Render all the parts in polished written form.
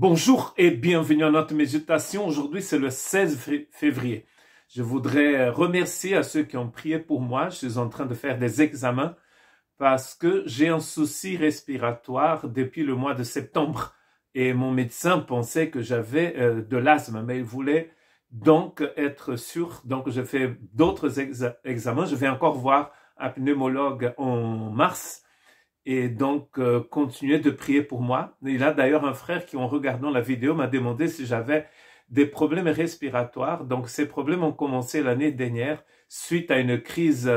Bonjour et bienvenue à notre méditation. Aujourd'hui, c'est le 16 février. Je voudrais remercier à ceux qui ont prié pour moi. Je suis en train de faire des examens parce que j'ai un souci respiratoire depuis le mois de septembre. Et mon médecin pensait que j'avais de l'asthme, mais il voulait donc être sûr. Donc, je fais d'autres examens. Je vais encore voir un pneumologue en mars. Et donc, continuez de prier pour moi. Il y a d'ailleurs un frère qui, en regardant la vidéo, m'a demandé si j'avais des problèmes respiratoires. Donc, ces problèmes ont commencé l'année dernière suite à une crise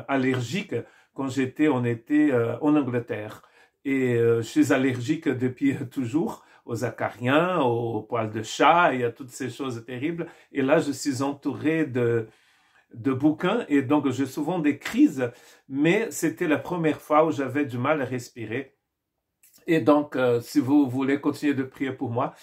allergique quand j'étais en été en Angleterre. Et je suis allergique depuis toujours aux acariens, aux poils de chat et à toutes ces choses terribles. Et là, je suis entouré de bouquins et donc j'ai souvent des crises, mais c'était la première fois où j'avais du mal à respirer. Et donc, si vous voulez continuer de prier pour moi,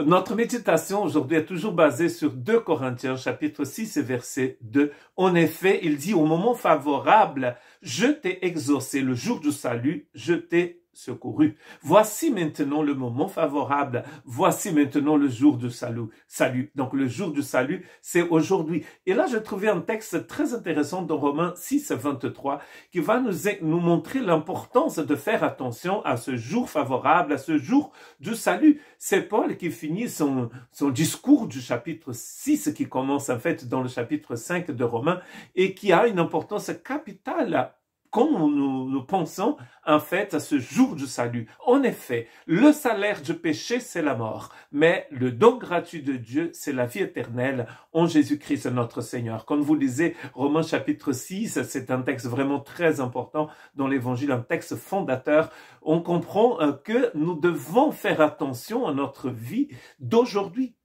notre méditation aujourd'hui est toujours basée sur 2 Corinthiens, chapitre 6 et verset 2. En effet, il dit, au moment favorable, je t'ai exaucé, le jour du salut, je t'ai secouru. Voici maintenant le moment favorable. Voici maintenant le jour du salut. Donc le jour du salut, c'est aujourd'hui. Et là, j'ai trouvé un texte très intéressant dans Romains 6, 23 qui va nous montrer l'importance de faire attention à ce jour favorable, à ce jour du salut. C'est Paul qui finit son discours du chapitre 6 qui commence en fait dans le chapitre 5 de Romains et qui a une importance capitale comme nous pensons en fait à ce jour du salut. En effet, le salaire du péché, c'est la mort, mais le don gratuit de Dieu, c'est la vie éternelle en Jésus-Christ notre Seigneur. Comme vous lisez Romains chapitre 6, c'est un texte vraiment très important dans l'Évangile, un texte fondateur. On comprend que nous devons faire attention à notre vie d'aujourd'hui,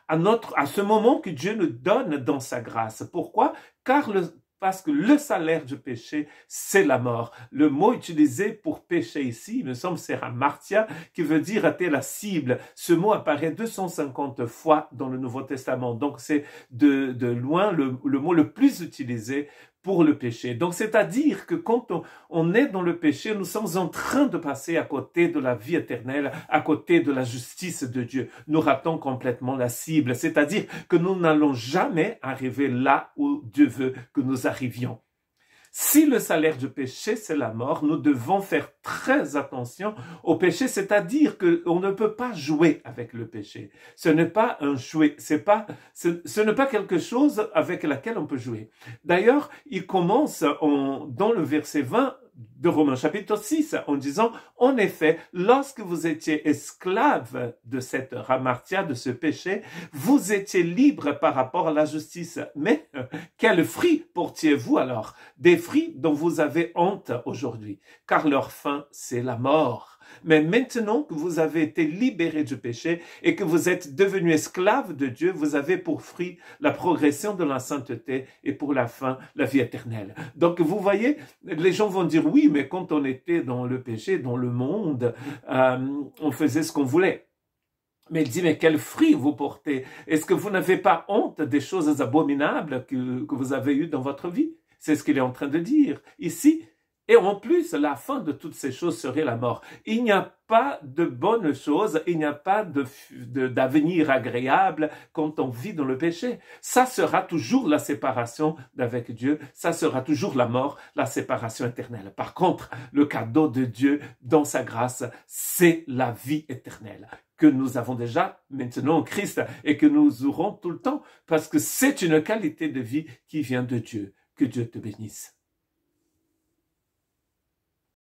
à ce moment que Dieu nous donne dans sa grâce. Pourquoi? Parce que le salaire du péché, c'est la mort. Le mot utilisé pour péché ici, il me semble, c'est hamartia, qui veut dire rater la cible. Ce mot apparaît 250 fois dans le Nouveau Testament. Donc, c'est de loin le mot le plus utilisé pour le péché. Donc, c'est-à-dire que quand on est dans le péché, nous sommes en train de passer à côté de la vie éternelle, à côté de la justice de Dieu. Nous ratons complètement la cible, c'est-à-dire que nous n'allons jamais arriver là où Dieu veut que nous arrivions. Si le salaire du péché, c'est la mort, nous devons faire très attention au péché, c'est-à-dire qu'on ne peut pas jouer avec le péché. Ce n'est pas un jouet, ce n'est pas quelque chose avec laquelle on peut jouer. D'ailleurs, il commence dans le verset 20 de Romains chapitre 6 en disant, en effet, lorsque vous étiez esclaves de cette hamartia, de ce péché, vous étiez libres par rapport à la justice. Mais quels fruits portiez-vous alors? Des fruits dont vous avez honte aujourd'hui, car leur fin, c'est la mort. Mais maintenant que vous avez été libérés du péché et que vous êtes devenus esclaves de Dieu, vous avez pour fruit la progression de la sainteté et pour la fin, la vie éternelle. Donc, vous voyez, les gens vont dire, oui, mais quand on était dans le péché, dans le monde, on faisait ce qu'on voulait. Mais il dit, mais quel fruit vous portez? Est-ce que vous n'avez pas honte des choses abominables que vous avez eues dans votre vie? C'est ce qu'il est en train de dire ici. Et en plus, la fin de toutes ces choses serait la mort. Il n'y a pas de bonnes choses, il n'y a pas d'avenir agréable quand on vit dans le péché. Ça sera toujours la séparation d'avec Dieu, ça sera toujours la mort, la séparation éternelle. Par contre, le cadeau de Dieu dans sa grâce, c'est la vie éternelle que nous avons déjà maintenant en Christ et que nous aurons tout le temps parce que c'est une qualité de vie qui vient de Dieu. Que Dieu te bénisse.